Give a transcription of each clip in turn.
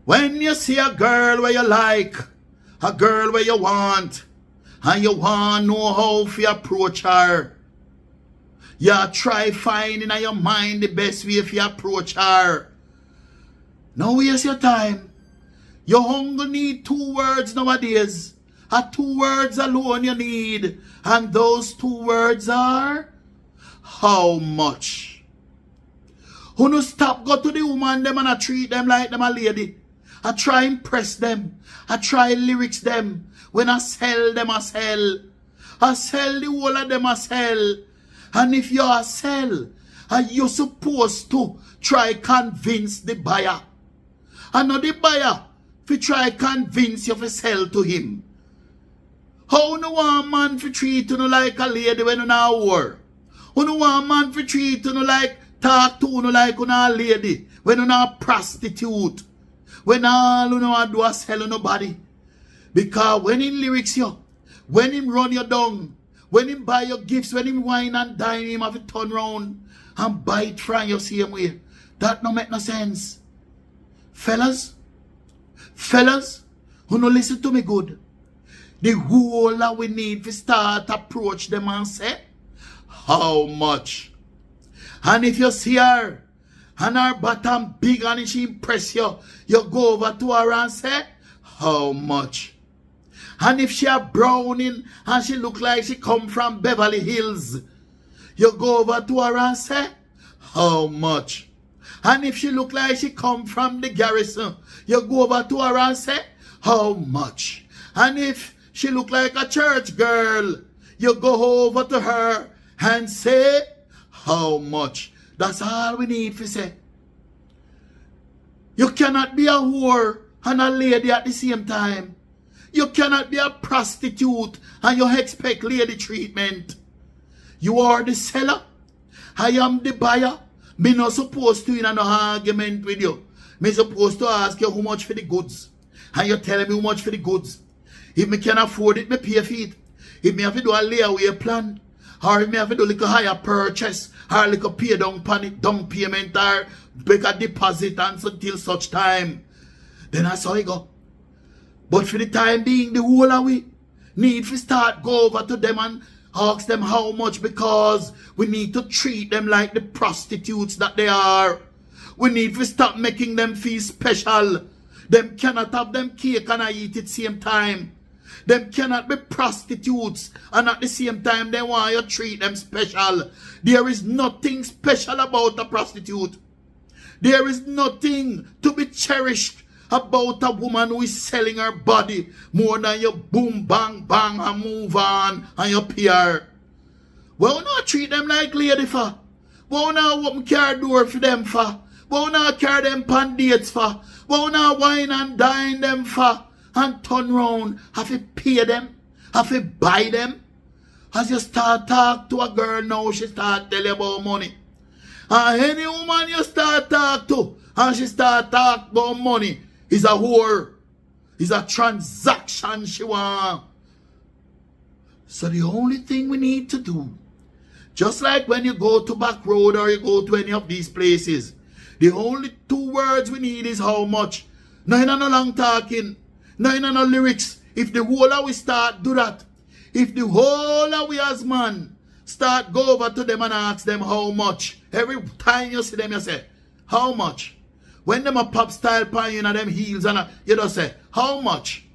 When you see a girl where you like, a girl where you want, and you want to know how to approach her, you try finding in your mind the best way to approach her. Now waste your time. You only need 2 words nowadays. 2 words alone you need. And those 2 words are, how much? Who no stop go to the woman them and I treat them like them a lady. I try impress them. I try lyrics them. When I sell them, I sell. I sell the whole of them, I sell. And if you are sell, you're supposed to try convince the buyer. And not the buyer, if you try convince you to sell to him. How no want man to treat you like a lady when you not war? How no want man to treat you like, talk to you like you not a lady when you not prostitute? When all you know do is sell nobody. Because when in lyrics you, when him run you down, when him buy your gifts, when him wine and dine, him have to turn round and buy it from you same way. That no make no sense. Fellas, who no listen to me good. The whole that we need to start approach them and say, how much? And if you see her, and her bottom big and she impress you, you go over to her and say, how much? And if she a browning and she look like she come from Beverly Hills, you go over to her and say, how much? And if she look like she come from the Garrison, you go over to her and say, how much? And if she look like a church girl, you go over to her and say, how much? That's all we need to say. You cannot be a whore and a lady at the same time. You cannot be a prostitute and you expect lady treatment. You are the seller. I am the buyer. Me not supposed to in an argument with you. Me supposed to ask you how much for the goods. And you telling me how much for the goods. If me can afford it, me pay for it. If me have to do a layaway plan, or if me have to do a little higher purchase, or a little pay down payment, or make a deposit until such time, then that's how it go. But for the time being, the whole of we need to start go over to them and ask them how much, because we need to treat them like the prostitutes that they are. We need to stop making them feel special. Them cannot have them cake and I eat it same time. Them cannot be prostitutes and at the same time they want you to treat them special. There is nothing special about a prostitute. There is nothing to be cherished about a woman who is selling her body more than you boom, bang, bang and move on and you pay her. Why not treat them like lady for? Why not open car door for them for? Why not carry them pan dates for? Why not wine and dine them for? And turn round, have to pay them, have to buy them. As you start talk to a girl now, she start tell you about money. And any woman you start talk to, and she start talk about money, is a whore. Is a transaction she want. So the only thing we need to do, just like when you go to back road or you go to any of these places, the only 2 words we need is how much. No, no long talking. No lyrics. If the whole of we start do that, if the whole of we as man start go over to them and ask them how much, every time you see them you say, how much? When them a pop style pan you know them heels and you just say, how much?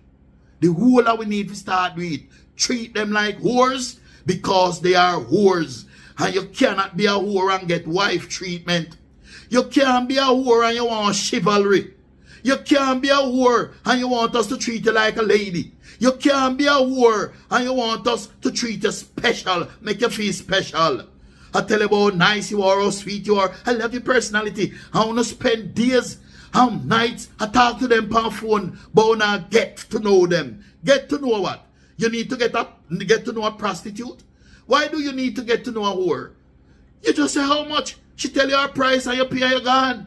The whole of we need to start with it. Treat them like whores because they are whores. And you cannot be a whore and get wife treatment. You can't be a whore and you want chivalry. You can't be a whore and you want us to treat you like a lady. You can't be a whore and you want us to treat you special, make you feel special. I tell you about how nice you are, how sweet you are. I love your personality. I want to spend days and nights. I talk to them on phone, but when I get to know them. Get to know what? You need to get to know a prostitute? Why do you need to get to know a whore? You just say how much. She tell you her price and you pay her gone.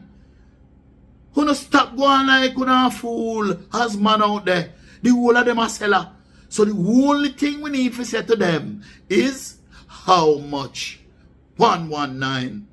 Who no stop going like who no fool as man out there. The whole of them are seller. So the only thing we need to say to them is how much? 119.